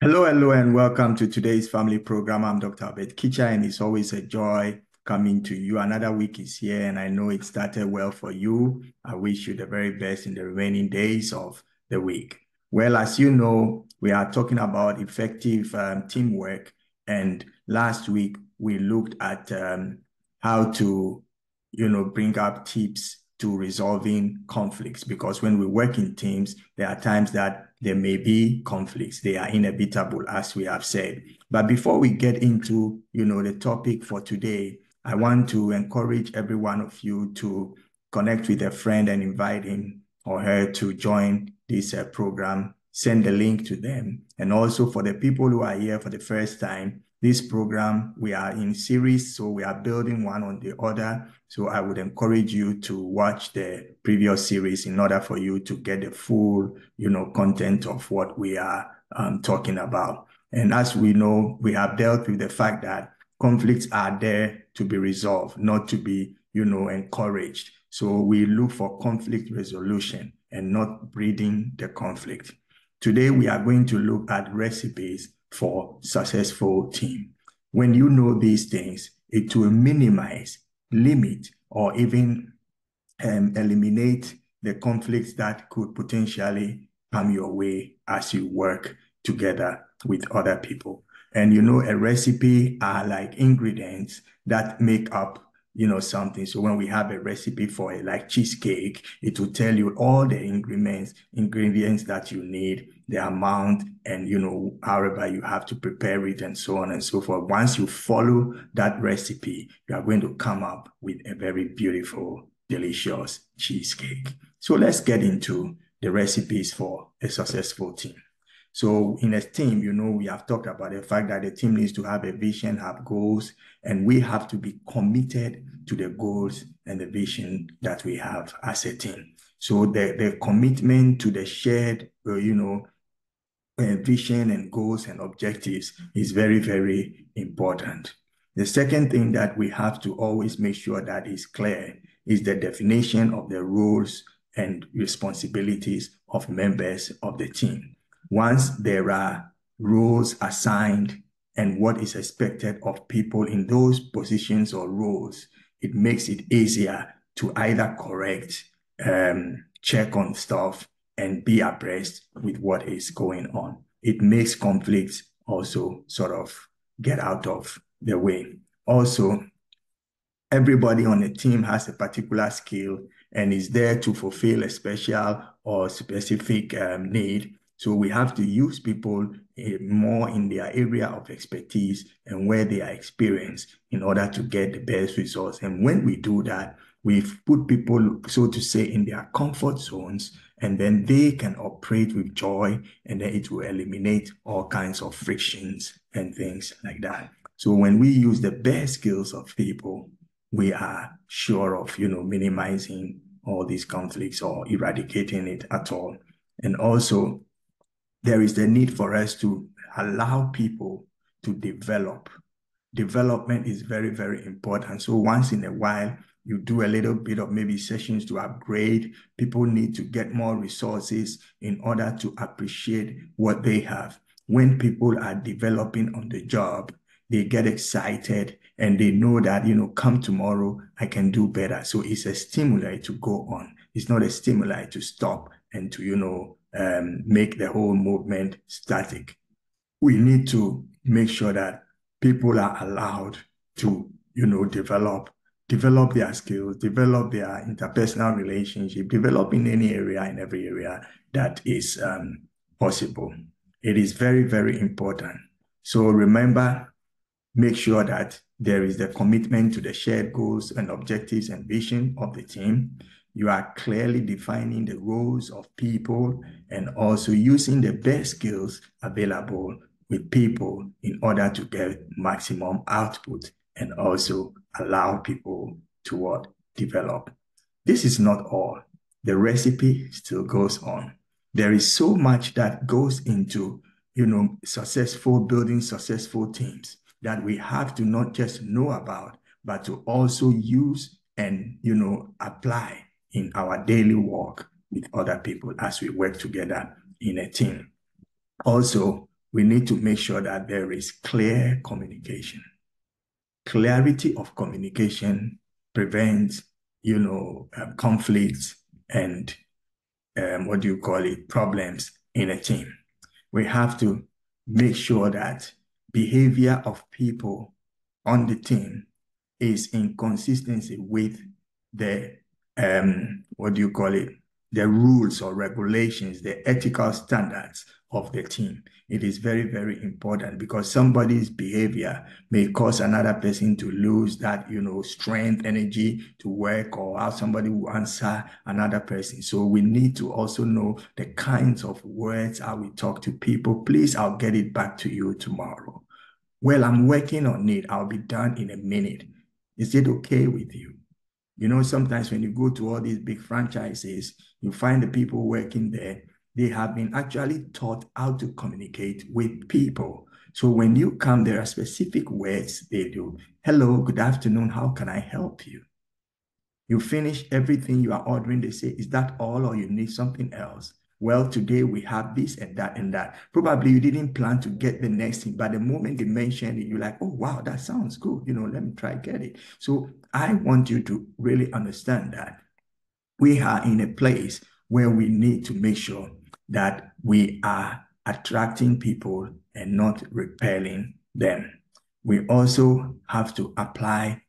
Hello, hello, and welcome to today's family program. I'm Dr. Kitcher, and it's always a joy coming to you. Another week is here, and I know it started well for you. I wish you the very best in the remaining days of the week. Well, as you know, we are talking about effective teamwork, and last week we looked at how to, bring up tips to resolving conflicts, because when we work in teams, there are times that there may be conflicts. They are inevitable, as we have said. But before we get into, the topic for today, I want to encourage every one of you to connect with a friend and invite him or her to join this program. Send the link to them. And also for the people who are here for the first time, this program, we are in series, so we are building one on the other. So I would encourage you to watch the previous series in order for you to get the full, content of what we are talking about. And as we know, we have dealt with the fact that conflicts are there to be resolved, not to be, encouraged. So we look for conflict resolution and not breeding the conflict. Today, we are going to look at recipes for successful team. When you know these things, it will minimize, limit, or even eliminate the conflicts that could potentially come your way as you work together with other people. And a recipe are like ingredients that make up something. So when we have a recipe for like cheesecake, it will tell you all the ingredients that you need, the amount, and however you have to prepare it, and so on and so forth. Once you follow that recipe, you are going to come up with a very beautiful, delicious cheesecake. So let's get into the recipes for a successful team. So in a team, we have talked about the fact that the team needs to have a vision, have goals, and we have to be committed to the goals and the vision that we have as a team. So the commitment to the shared, vision and goals and objectives is very, very important. The second thing that we have to always make sure that is clear is the definition of the roles and responsibilities of members of the team. Once there are roles assigned and what is expected of people in those positions or roles, it makes it easier to either correct, check on stuff, and be abreast with what is going on. It makes conflicts also sort of get out of the way. Also, everybody on the team has a particular skill and is there to fulfill a special or specific need. So we have to use people more in their area of expertise and where they are experienced in order to get the best results. And when we do that, we've put people, so to say, in their comfort zones, and then they can operate with joy, and then it will eliminate all kinds of frictions and things like that. So when we use the best skills of people, we are sure of, minimizing all these conflicts or eradicating it at all. And also, there is the need for us to allow people to develop. Development is very, very important. So once in a while, you do a little bit of maybe sessions to upgrade. People need to get more resources in order to appreciate what they have. When people are developing on the job, they get excited and they know that, come tomorrow, I can do better. So it's a stimuli to go on. It's not a stimuli to stop and to, make the whole movement static. We need to make sure that people are allowed to, develop their skills, develop their interpersonal relationship, develop in any area, in every area that is possible. It is very, very important. So remember, make sure that there is the commitment to the shared goals and objectives and vision of the team. You are clearly defining the roles of people and also using the best skills available with people in order to get maximum output and also allow people to what? Develop. This is not all. The recipe still goes on. There is so much that goes into, building successful teams that we have to not just know about, but to also use and, apply in our daily work with other people as we work together in a team. Also, we need to make sure that there is clear communication. Clarity of communication prevents, conflicts and problems in a team. We have to make sure that behavior of people on the team is in consistency with the the rules or regulations, the ethical standards of the team. It is very, very important because somebody's behavior may cause another person to lose that, strength, energy to work, or how somebody will answer another person. So we need to also know the kinds of words how we talk to people. Please, I'll get it back to you tomorrow. Well, I'm working on it. I'll be done in a minute. Is it okay with you? Sometimes when you go to all these big franchises, you find the people working there, they have been actually taught how to communicate with people. So when you come, there are specific words they do. Hello, good afternoon, how can I help you? You finish everything you are ordering, they say, is that all or you need something else? Well, today we have this and that and that. Probably you didn't plan to get the next thing, but the moment they mention it, you're like, oh, wow, that sounds good. Let me try get it. So I want you to really understand that we are in a place where we need to make sure that we are attracting people and not repelling them. We also have to apply,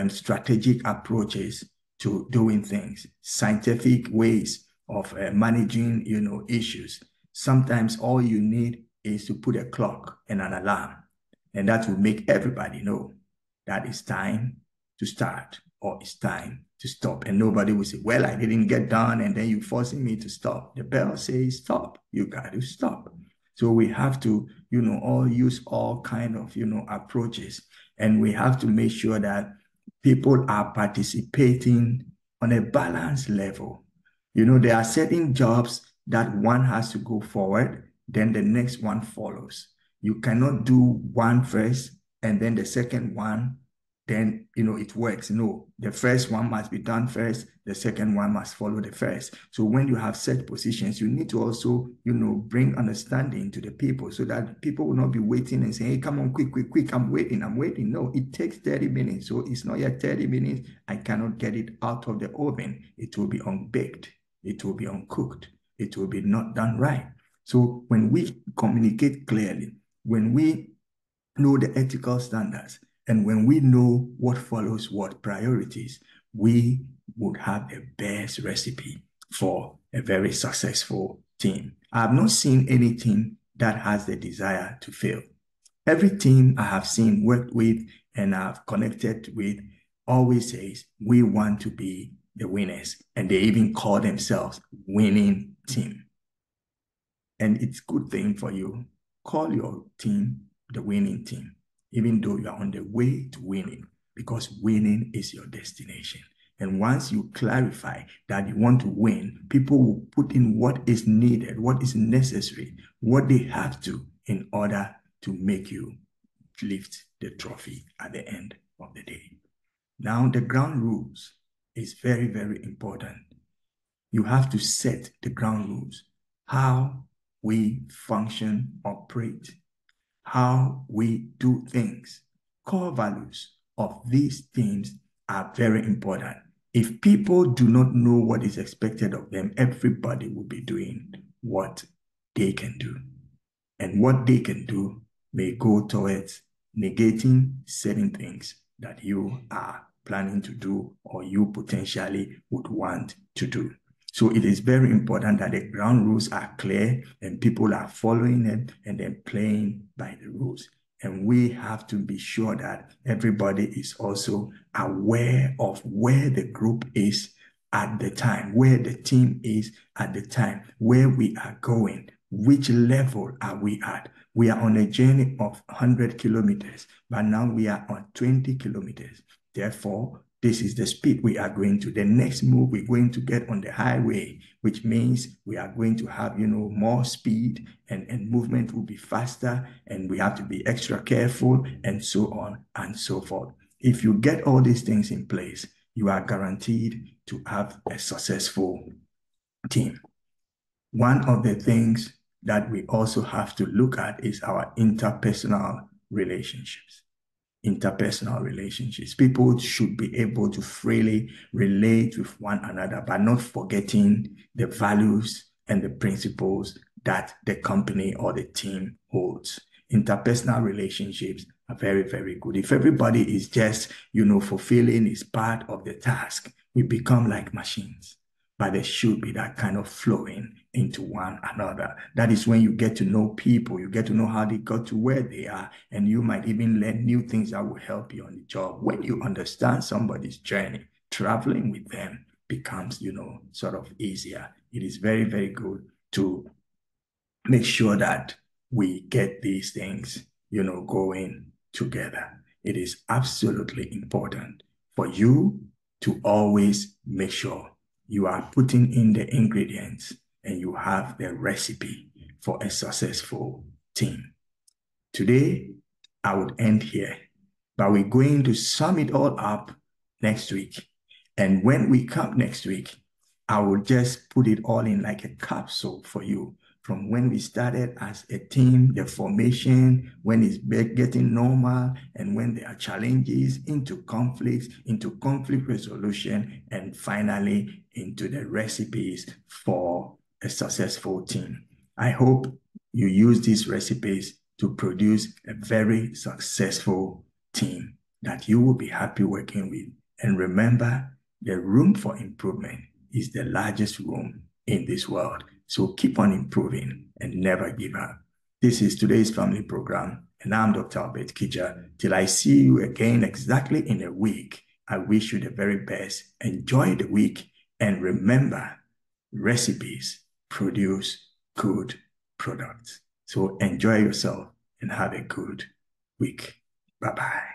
strategic approaches to doing things, scientific ways of managing, issues. Sometimes all you need is to put a clock and an alarm, and that will make everybody know that it's time to start or it's time to stop. And nobody will say, well, I didn't get done, and then you're forcing me to stop. The bell says stop. You got to stop. So we have to, all use all kind of, approaches. And we have to make sure that people are participating on a balanced level. There are certain jobs that one has to go forward, then the next one follows. You cannot do one first and then the second one, then, it works. No, the first one must be done first. The second one must follow the first. So when you have set positions, you need to also, bring understanding to the people so that people will not be waiting and saying, hey, come on, quick, quick, quick, I'm waiting. No, it takes 30 minutes. So it's not yet 30 minutes. I cannot get it out of the oven. It will be unbaked. It will be uncooked. It will be not done right. So when we communicate clearly, when we know the ethical standards, and when we know what follows what priorities, we would have the best recipe for a very successful team. I have not seen any team that has the desire to fail. Every team I have seen, worked with, and I've connected with always says, we want to be the winners. And they even call themselves winning team. And it's a good thing for you. Call your team the winning team, even though you are on the way to winning, because winning is your destination. And once you clarify that you want to win, people will put in what is needed, what is necessary, what they have to in order to make you lift the trophy at the end of the day. Now, the ground rules is very, very important. You have to set the ground rules, how we function, operate, how we do things. Core values of these teams are very important. If people do not know what is expected of them, everybody will be doing what they can do. And what they can do may go towards negating certain things that you are planning to do or you potentially would want to do. So it is very important that the ground rules are clear and people are following it and then playing by the rules. And we have to be sure that everybody is also aware of where the group is at the time, where the team is at the time, where we are going, which level are we at. We are on a journey of 100 kilometers, but now we are on 20 kilometers. Therefore, this is the speed we are going to. The next move, we're going to get on the highway, which means we are going to have, more speed and movement will be faster, and we have to be extra careful and so on and so forth. If you get all these things in place, you are guaranteed to have a successful team. One of the things that we also have to look at is our interpersonal relationships. Interpersonal relationships. People should be able to freely relate with one another, but not forgetting the values and the principles that the company or the team holds. Interpersonal relationships are very, very good. If everybody is just, fulfilling his part of the task, we become like machines. But there should be that kind of flowing into one another. That is when you get to know people, you get to know how they got to where they are, and you might even learn new things that will help you on the job. When you understand somebody's journey, traveling with them becomes, sort of easier. It is very, very good to make sure that we get these things, going together. It is absolutely important for you to always make sure you are putting in the ingredients and you have the recipe for a successful team. Today, I would end here, but we're going to sum it all up next week. And when we come next week, I will just put it all in like a capsule for you from when we started as a team, the formation, when it's getting normal, and when there are challenges, into conflicts, into conflict resolution, and finally into the recipes for a successful team. I hope you use these recipes to produce a very successful team that you will be happy working with. And remember, the room for improvement is the largest room in this world. So keep on improving and never give up. This is today's family program, and I'm Dr. Albert Kitcher. Till I see you again exactly in a week, I wish you the very best. Enjoy the week, and remember, recipes produce good products. So enjoy yourself and have a good week. Bye-bye.